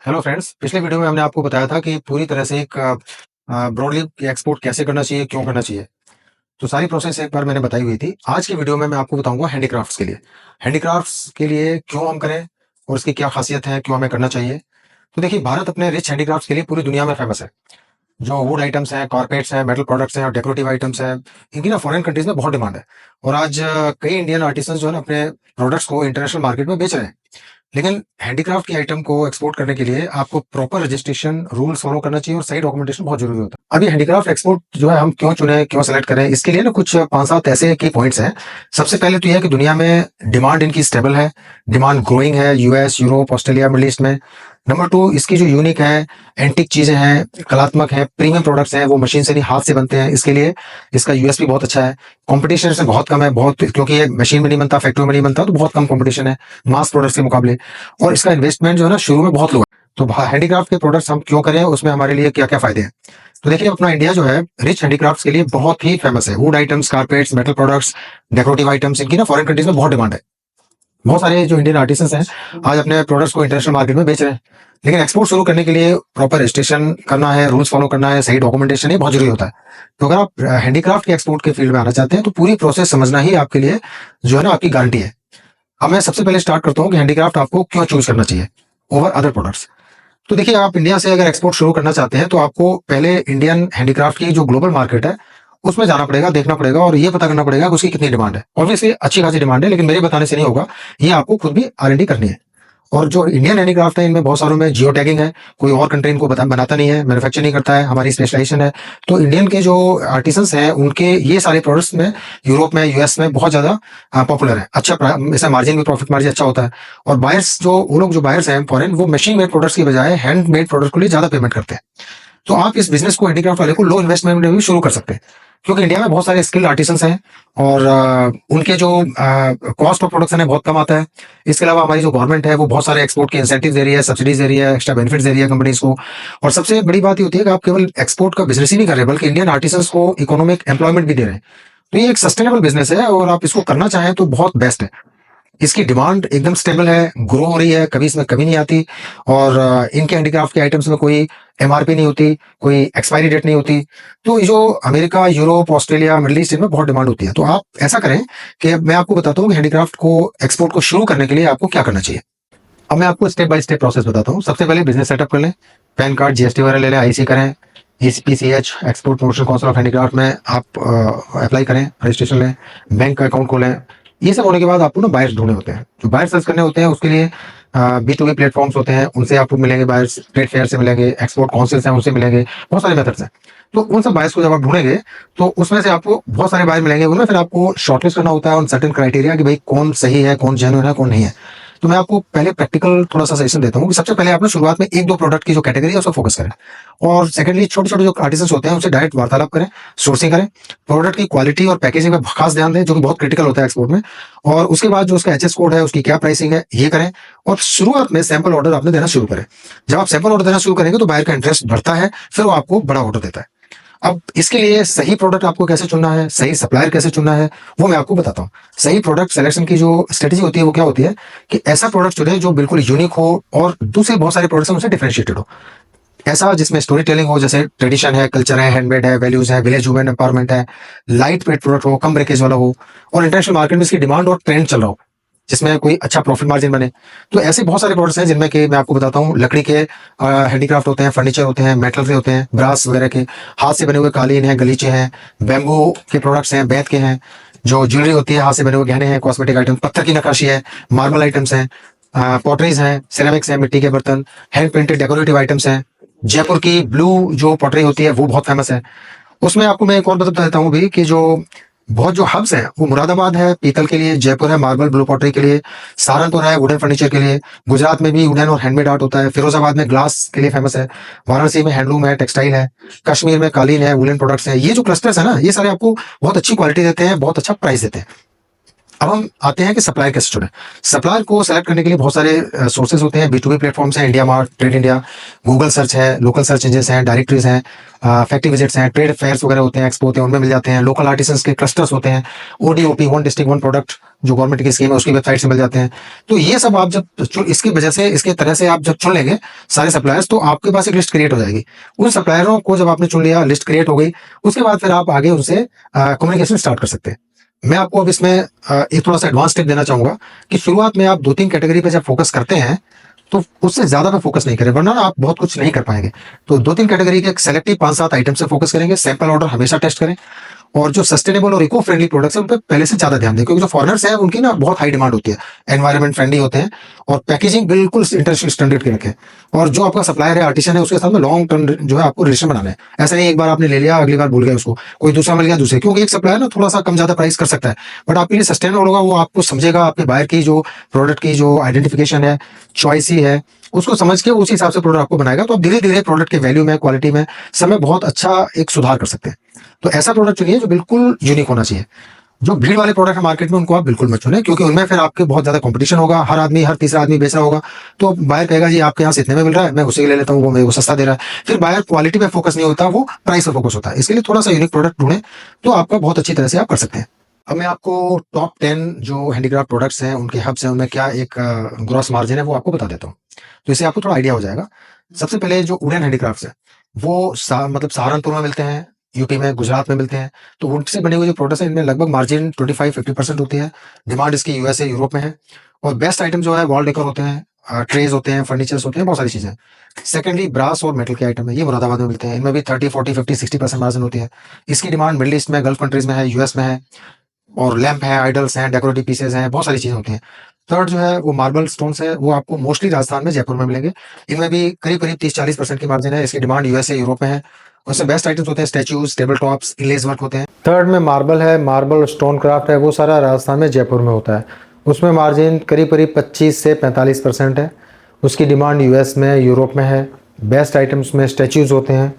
Hello friends, पिछले video में हमने आपको बताया था कि पूरी तरह से एक ब्रॉडली एक्सपोर्ट कैसे करना चाहिए, क्यों करना चाहिए। तो सारी प्रोसेस एक बार मैंने बताई हुई थी। आज की वीडियो में मैं आपको बताऊंगा हैंडीक्राफ्ट्स के लिए। हैंडीक्राफ्ट्स के लिए क्यों हम करें और उसकी क्या खासियत है, क्यों हमें करना चाहिए। तो देखिए, भारत अपने रिच हैंडीक्राफ्ट्स के लिए पूरी दुनिया में फेमस है। जो वुड आइटम्स हैं, कारपेट्स हैं, मेटल प्रोडक्ट्स हैं और डेकोरेटिव आइटम्स हैं, इनकी ना फॉरेन कंट्रीज में बहुत डिमांड है। और आज कई इंडियन आर्टिसंस जो है ना अपने प्रोडक्ट्स को इंटरनेशनल मार्केट में बेच रहे हैं। लेकिन हैंडीक्राफ्ट की आइटम को एक्सपोर्ट करने के लिए आपको प्रॉपर रजिस्ट्रेशन रूल्स फॉलो करना चाहिए और सही डॉक्यूमेंटेशन बहुत जरूरी होता है। अभी हैंडीक्राफ्ट एक्सपोर्ट जो है हम क्यों चुने, क्यों सेलेक्ट करें, इसके लिए ना कुछ 5-7 ऐसे की पॉइंट्स हैं। सबसे पहले तो यह है कि दुनिया में डिमांड इनकी स्टेबल है, डिमांड ग्रोइंग है, US, Europe, Australia, middle east में। नंबर 2, इसकी जो यूनिक है, एंटिक चीजें हैं, कलात्मक है, प्रीमियम प्रोडक्ट्स हैं, वो मशीन से नहीं हाथ से बनते हैं, इसके लिए इसका यूएसपी बहुत अच्छा है। कंपटीशन से बहुत कम है, बहुत, क्योंकि ये मशीन में नहीं बनता, फैक्ट्री में नहीं बनता, तो बहुत कम कंपटीशन है मास प्रोडक्ट्स के मुकाबले। और इसका इन्वेस्टमेंट जो है ना शुरू में बहुत लो है। तो हैंडीक्राफ्ट के प्रोडक्ट्स हम क्यों करें, उसमें हमारे लिए क्या क्या फायदे हैं। तो देखिए, अपना इंडिया जो है रिच हैंडीक्राफ्ट्स के लिए बहुत ही फेमस है। Would items, carpets, metal products, decorative items, इनकी ना फॉरेन कंट्रीज में बहुत डिमांड है। बहुत सारे जो इंडियन आर्टिसंस हैं आज अपने प्रोडक्ट्स को इंटरनेशनल मार्केट में बेच रहे हैं। लेकिन एक्सपोर्ट शुरू करने के लिए प्रॉपर रजिस्ट्रेशन करना है, रूल्स फॉलो करना है, सही डॉक्यूमेंटेशन, ये बहुत जरूरी होता है। तो अगर आप हैंडीक्राफ्ट के एक्सपोर्ट के फील्ड में आना चाहते हैं तो पूरी प्रोसेस समझना ही आपके लिए जो है ना आपकी गारंटी है। अब मैं सबसे पहले स्टार्ट करता हूँ कि हैंडीक्राफ्ट आपको क्यों चूज करना चाहिए ओवर अदर प्रोडक्ट्स। तो देखिए, आप इंडिया से अगर एक्सपोर्ट शुरू करना चाहते हैं तो आपको पहले इंडियन हैंडीक्राफ्ट की जो ग्लोबल मार्केट है उसमें जाना पड़ेगा, देखना पड़ेगा और ये पता करना पड़ेगा कि उसकी कितनी डिमांड है। ऑब्वियसली अच्छी खासी डिमांड है, लेकिन मेरे बताने से नहीं होगा, ये आपको खुद भी R&D करनी है। और जो इंडियन हैंडीक्राफ्ट है इनमें बहुत सारों में जियो टैगिंग है। कोई और कंट्री इनको बनाता नहीं है, मैन्युफैक्चर नहीं करता है, हमारी स्पेशलाइजेशन है। तो इंडियन के जो आर्टिसंस हैं उनके ये सारे प्रोडक्ट्स में यूरोप में, यूएस में बहुत ज्यादा पॉपुलर है। अच्छा, इसका मार्जिन भी, प्रॉफिट मार्जिन अच्छा होता है। और बायर्स जो वो लोग जो बायर्स हैं फॉरेन, वो मशीन मेड प्रोडक्ट्स की बजाय हैंड मेड प्रोडक्ट के लिए ज्यादा पेमेंट करते हैं। तो आप इस बिजनेस को, हैंडीक्राफ्ट वाले को, लो इन्वेस्टमेंट में भी शुरू कर सकते हैं। क्योंकि इंडिया में बहुत सारे स्किल्ड आर्टिसंस हैं और उनके जो कॉस्ट ऑफ प्रोडक्शन है बहुत कम आता है। इसके अलावा हमारी जो गवर्नमेंट है वो बहुत सारे एक्सपोर्ट के इंसेंटिव दे रही है, सब्सिडीज दे रही है, एक्स्ट्रा बेनिफिट दे रही है कंपनीज को। और सबसे बड़ी बात ये होती है कि आप केवल एक्सपोर्ट का बिजनेस ही नहीं कर रहे, बल्कि इंडियन आर्टिसंस को इकोनॉमिक एम्प्लॉयमेंट भी दे रहे हैं। तो ये एक सस्टेनेबल बिजनेस है और आप इसको करना चाहें तो बहुत बेस्ट है। इसकी डिमांड एकदम स्टेबल है, ग्रो हो रही है, कभी इसमें कमी नहीं आती। और इनके हैंडीक्राफ्ट के आइटम्स में कोई MRP नहीं होती, कोई एक्सपायरी डेट नहीं होती। तो ये जो America, Europe, Australia, middle east, इनमें बहुत डिमांड होती है। तो आप ऐसा करें कि मैं आपको बताता हूँ कि हैंडीक्राफ्ट को एक्सपोर्ट को शुरू करने के लिए आपको क्या करना चाहिए। अब मैं आपको स्टेप बाय स्टेप प्रोसेस बताता हूँ। सबसे पहले बिजनेस सेटअप कर लें, पैन कार्ड, GST वगैरह ले लें, IC करें, ECPCH, export promotion council of handicraft में आप अप्लाई करें, रजिस्ट्रेशन लें, बैंक का अकाउंट खोलें। ये सब होने के बाद आपको ना बायर्स ढूंढने होते हैं। जो बायर्स सर्च करने होते हैं उसके लिए B2B प्लेटफॉर्म्स होते हैं, उनसे आपको मिलेंगे बायर्स, ट्रेड फेयर से मिलेंगे, एक्सपोर्ट काउंसिल हैं उनसे मिलेंगे, बहुत सारे मेथड्स हैं। तो उन सब बायर्स को जब आप ढूंढेंगे तो उसमें से आपको बहुत सारे बायर मिलेंगे। उनमें फिर आपको शॉर्टलिस्ट करना होता है ऑन सर्टेन क्राइटेरिया कि भाई कौन सही है, कौन जेन्युइन है, कौन नहीं है। तो मैं आपको पहले प्रैक्टिकल थोड़ा सा सजेशन देता हूँ कि सबसे पहले आप ना शुरुआत में 1-2 प्रोडक्ट की जो कैटेगरी है उसको फोकस करें। और सेकंडली, छोटे छोटे जो आर्टिसंस होते हैं उनसे डायरेक्ट वार्तालाप करें, सोर्सिंग करें, प्रोडक्ट की क्वालिटी और पैकेजिंग में खास ध्यान दें, जो कि बहुत क्रिटिकल होता है एक्सपोर्ट में। और उसके बाद जो उसका HS कोड है, उसकी क्या प्राइसिंग है, ये करें। और शुरुआत में सैंपल ऑर्डर आपने देना शुरू करें। जब आप सैंपल ऑर्डर देना शुरू करेंगे तो बायर का इंटरेस्ट बढ़ता है, फिर वो आपको बड़ा ऑर्डर देता है। अब इसके लिए सही प्रोडक्ट आपको कैसे चुनना है, सही सप्लायर कैसे चुनना है, वो मैं आपको बताता हूँ। सही प्रोडक्ट सिलेक्शन की जो स्ट्रेटेजी होती है वो क्या होती है कि ऐसा प्रोडक्ट चुने जो बिल्कुल यूनिक हो और दूसरे बहुत सारे प्रोडक्ट्स उनसे डिफरेंशिएटेड हो। ऐसा जिसमें स्टोरी टेलिंग हो, जैसे ट्रेडिशन है, कल्चर है, हैंडमेड है, वैल्यूज है, विलेज वुमेन एम्पावरमेंट है, लाइट वेट प्रोडक्ट हो, कम ब्रेकेज वाला हो, और इंटरनेशनल मार्केट में इसकी डिमांड और ट्रेंड चल रहा हो, जिसमें कोई अच्छा प्रॉफिट मार्जिन बने। तो ऐसे बहुत सारे प्रोडक्ट्स हैं जिनमें कि मैं आपको बताता हूँ, लकड़ी के हैंडीक्राफ्ट होते हैं, फर्नीचर होते हैं, मेटल के होते हैं, ब्रास वगैरह के, हाथ से बने हुए कालीन हैं, गलीचे हैं, बैम्बू के प्रोडक्ट्स हैं, बेंत के हैं, जो ज्वेलरी होती है, हाथ से बने हुए गहने हैं, कॉस्मेटिक आइटम, पत्थर की नक्काशी है, मार्बल आइटम्स हैं, पॉटरीज हैं, सिरेमिक्स हैं, मिट्टी के बर्तन, हैंड पेंटेड डेकोरेटिव आइटम्स हैं। जयपुर की ब्लू जो पॉटरी होती है वो बहुत फेमस है। उसमें आपको मैं एक और बता देता हूँ भी कि जो बहुत जो हब्स हैं वो मुरादाबाद है पीतल के लिए, जयपुर है मार्बल ब्लू पॉटरी के लिए, सहारनपुर है वुडन फर्नीचर के लिए, गुजरात में भी वुडन और हैंडमेड आर्ट होता है, फिरोजाबाद में ग्लास के लिए फेमस है, वाराणसी में हैंडलूम है, टेक्सटाइल है, कश्मीर में कालीन है, वुलन प्रोडक्ट्स है। ये जो क्लस्टर्स है ना, ये सारे आपको बहुत अच्छी क्वालिटी देते हैं, बहुत अच्छा प्राइस देते हैं। अब हम आते हैं कि सप्लायर कैसे चुने। सप्लायर को सेलेक्ट करने के लिए बहुत सारे सोर्सेज होते हैं। B2B प्लेटफॉर्म्स हैं, India mart, trade India, Google search है, लोकल सर्च इंजन हैं, डायरेक्टरीज हैं, फैक्ट्री विजिट्स हैं, ट्रेड फेयर्स वगैरह होते हैं, एक्सपो होते हैं, उनमें मिल जाते हैं। लोकल आर्टिसंस के क्लस्टर्स होते हैं, ODOP, one district one product, जो गवर्नमेंट की स्कीम है उसकी वेबसाइट से मिल जाते हैं। तो ये सब आप जब इसकी वजह से, इसके तरह से आप जब चुन लेंगे सारे सप्लायर्स, तो आपके पास एक लिस्ट क्रिएट हो जाएगी। उन सप्लायरों को जब आपने चुन लिया, लिस्ट क्रिएट हो गई, उसके बाद फिर आप आगे उनसे कम्युनिकेशन स्टार्ट कर सकते हैं। मैं आपको अब इसमें एक थोड़ा सा एडवांस टिप देना चाहूंगा कि शुरुआत में आप 2-3 कैटेगरी पे जब फोकस करते हैं तो उससे ज्यादा पे फोकस नहीं करें, वरना आप बहुत कुछ नहीं कर पाएंगे। तो 2-3 कैटेगरी के सेलेक्टिव 5-7 आइटम से फोकस करेंगे। सैंपल ऑर्डर हमेशा टेस्ट करें, और जो सस्टेनेबल और इको फ्रेंडली प्रोडक्ट्स हैं उन पे पहले से ज्यादा ध्यान दें, क्योंकि जो फॉरेनर्स हैं उनकी ना बहुत हाई डिमांड होती है, एनवायरमेंट फ्रेंडली होते हैं, और पैकेजिंग बिल्कुल इंटरनेशनल स्टैंडर्ड की रखें। और जो आपका सप्लायर है, आर्टिसन है, उसके साथ में लॉन्ग टर्म जो है आपको रिलेशन बनाना है। ऐसा नहीं एक बार आपने ले लिया, अगली बार भूल गए उसको, कोई दूसरा मिल गया दूसरे, क्योंकि एक सप्लायर ना थोड़ा सा कम ज्यादा प्राइस कर सकता है, बट आपके लिए सस्टेनेबल होगा, वो आपको समझेगा, आपके बायर की जो प्रोडक्ट की जो आइडेंटिफिकेशन है, चॉइस ही है, उसको समझ के उसी हिसाब से प्रोडक्ट आपको बनाएगा। तो आप धीरे धीरे प्रोडक्ट के वैल्यू में, क्वालिटी में, सब में बहुत अच्छा एक सुधार कर सकते हैं। तो ऐसा प्रोडक्ट चुनिए जो बिल्कुल यूनिक होना चाहिए। जो भीड़ वाले प्रोडक्ट है मार्केट में, उनको आप बिल्कुल मत चुनें, क्योंकि उनमें फिर आपके बहुत ज्यादा कंपटीशन होगा। हर आदमी, हर तीसरा आदमी बेच रहा होगा, तो बायर कहेगा जी आपके यहाँ से इतने में मिल रहा है, मैं उसी ले लेता हूँ, वो मेरे को सस्ता दे रहा है। फिर बायर क्वालिटी पे फोकस नहीं होता, वो प्राइस पे फोकस होता है। इसके लिए थोड़ा सा यूनिक प्रोडक्ट ढूंढें, तो आपका बहुत अच्छी तरह से आप कर सकते हैं। अब मैं आपको टॉप 10 जो हैंडीक्राफ्ट प्रोडक्ट्स हैं, उनके हब्स हैं, उनमें क्या एक ग्रॉस मार्जिन है, वो आपको बता देता हूँ, तो इससे आपको थोड़ा आइडिया हो जाएगा। सबसे पहले जो वुडन हैंडीक्राफ्ट्स है, वो मतलब सहारनपुर में मिलते हैं, यूपी में, गुजरात में मिलते हैं। तो वुड से बने हुए जो प्रोडक्ट्स हैं, इनमें लगभग मार्जिन 25-50% होती है। डिमांड इसकी यूएसए, यूरोप में है। और बेस्ट आइटम जो है वॉल डेकोर होते हैं, ट्रेज होते हैं, फर्नीचर्स होते हैं, बहुत सारी चीजें। सेकेंडली ब्रास और मेटल के आइटम है, ये मुरादाबाद में मिलते हैं। इनमें भी 30-40-50-60% मार्जिन होती है। इसकी डिमांड मिडिल ईस्ट में, गल्फ कंट्रीज में है, यूएस में है। और लैंप है, आइडल्स हैं, डेकोरेटिव पीसेस हैं, बहुत सारी चीजें होती हैं। थर्ड जो है वो मार्बल स्टोन्स है, वो आपको मोस्टली राजस्थान में, जयपुर में मिलेंगे। इनमें भी करीब करीब 30-40% की मार्जिन है। इसकी डिमांड यूएसए, यूरोप में है। उसमें बेस्ट आइटम्स होते हैं स्टैच्यूज, टेबल टॉप्स, इनलेस वर्क होते हैं। थर्ड में मार्बल है, मार्बल स्टोन क्राफ्ट है, वो सारा राजस्थान में, जयपुर में होता है। उसमें मार्जिन करीब करीब 25 से 45% है। उसकी डिमांड यूएस में, यूरोप में है। बेस्ट आइटम्स में स्टैच्यूज होते हैं,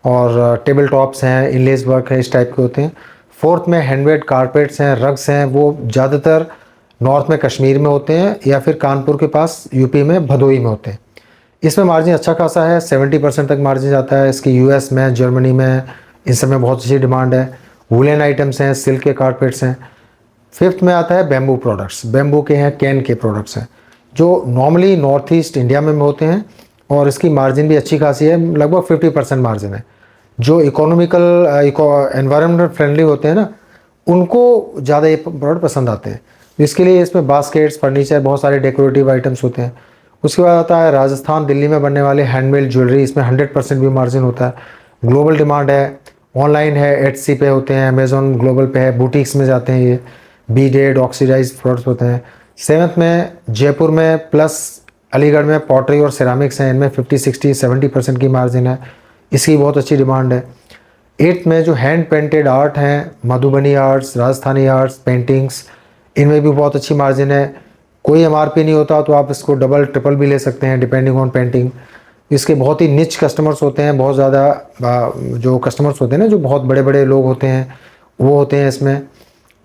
और टेबल टॉप्स हैं, इनलेस वर्क है, इस टाइप के होते हैं। फोर्थ में हैंडमेड कारपेट्स हैं, रग्स हैं, वो ज़्यादातर नॉर्थ में कश्मीर में होते हैं, या फिर कानपुर के पास यूपी में भदोई में होते हैं। इसमें मार्जिन अच्छा खासा है, 70% तक मार्जिन जाता है। इसकी यूएस में, जर्मनी में, इन सब में बहुत अच्छी डिमांड है। वुलन आइटम्स हैं, सिल्क के कारपेट्स हैं। फिफ्थ में आता है बैम्बू प्रोडक्ट्स, बैम्बू के हैं, कैन के प्रोडक्ट्स हैं, जो नॉर्मली नॉर्थ ईस्ट इंडिया में होते हैं, और इसकी मार्जिन भी अच्छी खासी है, लगभग 50% मार्जिन है। जो इकोनॉमिकल, एनवायरमेंट फ्रेंडली होते हैं ना, उनको ज़्यादा ये प्रोडक्ट पसंद आते हैं। इसके लिए इसमें बास्केट्स, फर्नीचर, बहुत सारे डेकोरेटिव आइटम्स होते हैं। उसके बाद आता है राजस्थान, दिल्ली में बनने वाले हैंडमेड ज्वेलरी, इसमें 100% भी मार्जिन होता है। ग्लोबल डिमांड है, ऑनलाइन है, एटसी पे होते हैं, अमेजोन ग्लोबल पे है, बुटीक्स में जाते हैं ये। बीडेड ऑक्सीडाइज प्रोडक्ट्स होते हैं। सेवन्थ में जयपुर में प्लस अलीगढ़ में पॉटरी और सिरामिक्स हैं, इनमें 50-60-70% की मार्जिन है, इसकी बहुत अच्छी डिमांड है। एट्थ में जो हैंड पेंटेड आर्ट हैं, Madhubani arts, Rajasthani arts, paintings, इनमें भी बहुत अच्छी मार्जिन है। कोई एमआरपी नहीं होता, तो आप इसको डबल ट्रिपल भी ले सकते हैं डिपेंडिंग ऑन पेंटिंग। इसके बहुत ही निच कस्टमर्स होते हैं, बहुत ज़्यादा जो कस्टमर्स होते हैं ना, जो बहुत बड़े बड़े लोग होते हैं, वो होते हैं इसमें।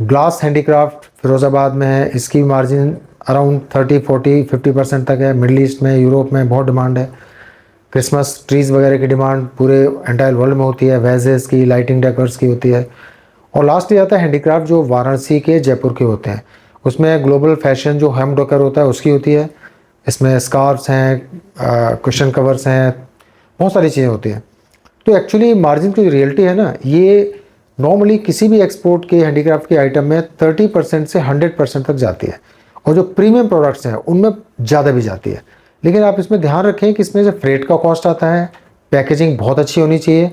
ग्लास हैंडीक्राफ्ट फिरोज़ाबाद में है, इसकी मार्जिन अराउंड 30-40-50% तक है। मिडल ईस्ट में, यूरोप में बहुत डिमांड है। क्रिसमस ट्रीज़ वगैरह की डिमांड पूरे एंटायर वर्ल्ड में होती है, वेजेस की, लाइटिंग डेकोर्स की होती है। और लास्ट ही आता है हैंडीक्राफ्ट जो वाराणसी के, जयपुर के होते हैं। उसमें ग्लोबल फैशन जो हेम डेकोर होता है उसकी होती है। इसमें स्कार्फ्स हैं, कुशन कवर्स हैं, बहुत सारी चीज़ें होती हैं। तो एक्चुअली मार्जिन की जो रियलिटी है ना, ये नॉर्मली किसी भी एक्सपोर्ट के हैंडीक्राफ्ट के आइटम में 30% से 100% तक जाती है, और जो प्रीमियम प्रोडक्ट्स हैं उनमें ज़्यादा भी जाती है। लेकिन आप इसमें ध्यान रखें कि इसमें से फ्रेट का कॉस्ट आता है, पैकेजिंग बहुत अच्छी होनी चाहिए,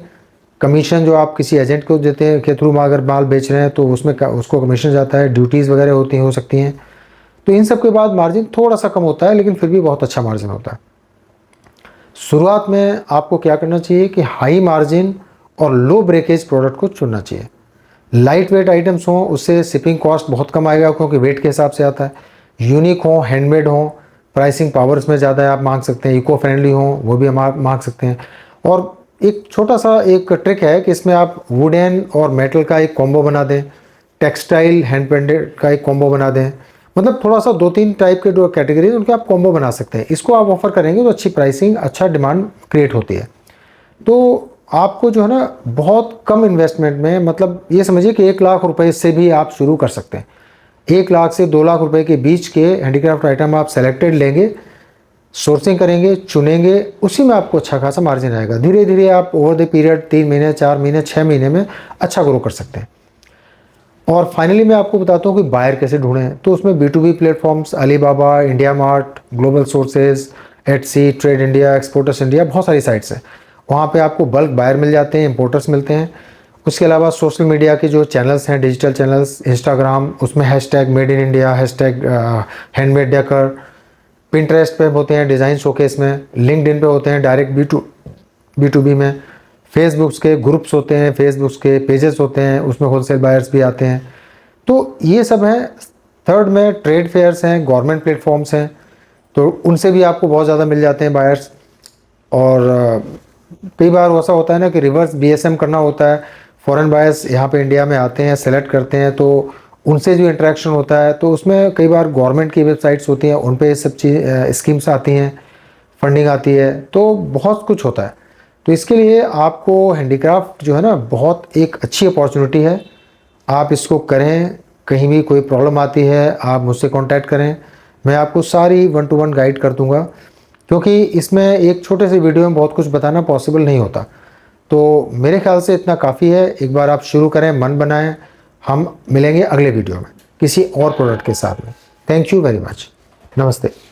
कमीशन जो आप किसी एजेंट को देते हैं के थ्रू अगर माल बेच रहे हैं तो उसमें उसको कमीशन जाता है, ड्यूटीज़ वगैरह हो सकती हैं। तो इन सब के बाद मार्जिन थोड़ा सा कम होता है, लेकिन फिर भी बहुत अच्छा मार्जिन होता है। शुरुआत में आपको क्या करना चाहिए कि हाई मार्जिन और लो ब्रेकेज प्रोडक्ट को चुनना चाहिए। लाइट वेट आइटम्स हों, उससे शिपिंग कॉस्ट बहुत कम आएगा, क्योंकि वेट के हिसाब से आता है। यूनिक हों, हैंडमेड हों, प्राइसिंग पावर्स में ज़्यादा है, आप मांग सकते हैं। इको फ्रेंडली हों, वो भी हम आप मांग सकते हैं। और एक छोटा सा एक ट्रिक है कि इसमें आप वुडन और मेटल का एक कॉम्बो बना दें, टेक्सटाइल हैंड पेंटेड का एक कॉम्बो बना दें, मतलब थोड़ा सा 2-3 टाइप के जो कैटेगरी उनके आप कॉम्बो बना सकते हैं। इसको आप ऑफर करेंगे तो अच्छी प्राइसिंग, अच्छा डिमांड क्रिएट होती है। तो आपको जो है ना बहुत कम इन्वेस्टमेंट में, मतलब ये समझिए कि 1 लाख रुपए से भी आप शुरू कर सकते हैं। 1 लाख से 2 लाख रुपए के बीच के हैंडीक्राफ्ट आइटम आप सेलेक्टेड लेंगे, सोर्सिंग करेंगे, चुनेंगे, उसी में आपको अच्छा खासा मार्जिन आएगा। धीरे धीरे आप ओवर द पीरियड 3 महीने, 4 महीने, 6 महीने में अच्छा ग्रो कर सकते हैं। और फाइनली मैं आपको बताता हूँ कि बायर कैसे ढूंढें। तो उसमें B2B platforms, Alibaba, India mart, global sources, Etsy, trade India, exporters India, बहुत सारी साइट्स हैं। वहाँ पे आपको बल्क बायर मिल जाते हैं, इंपोर्टर्स मिलते हैं। उसके अलावा सोशल मीडिया के जो चैनल्स हैं, डिजिटल चैनल्स, इंस्टाग्राम, उसमें hashtag made in India, hashtag handmade decker, Pinterest पे होते हैं डिज़ाइन शोकेस में, लिंक्डइन पे होते हैं डायरेक्ट B2B में, फेसबुक्स के ग्रुप्स होते हैं, फेसबुक्स के पेजेस होते हैं, उसमें होलसेल बायर्स भी आते हैं। तो ये सब हैं। थर्ड में ट्रेड फेयर्स हैं, गवर्नमेंट प्लेटफॉर्म्स हैं, तो उनसे भी आपको बहुत ज़्यादा मिल जाते हैं बायर्स। और कई बार ऐसा होता है ना कि रिवर्स BSM करना होता है, फॉरेन बायर्स यहाँ पे इंडिया में आते हैं, सेलेक्ट करते हैं, तो उनसे जो इंटरेक्शन होता है, तो उसमें कई बार गवर्नमेंट की वेबसाइट्स होती हैं, उन पे ये सब चीज़ स्कीम्स आती हैं, फंडिंग आती है, तो बहुत कुछ होता है। तो इसके लिए आपको हैंडीक्राफ्ट जो है ना बहुत एक अच्छी अपॉर्चुनिटी है, आप इसको करें। कहीं भी कोई प्रॉब्लम आती है आप मुझसे कांटेक्ट करें, मैं आपको सारी 1 to 1 गाइड कर दूंगा, क्योंकि इसमें एक छोटे से वीडियो में बहुत कुछ बताना पॉसिबल नहीं होता। तो मेरे ख्याल से इतना काफ़ी है। एक बार आप शुरू करें, मन बनाएं। हम मिलेंगे अगले वीडियो में किसी और प्रोडक्ट के साथ में। Thank you very much. नमस्ते।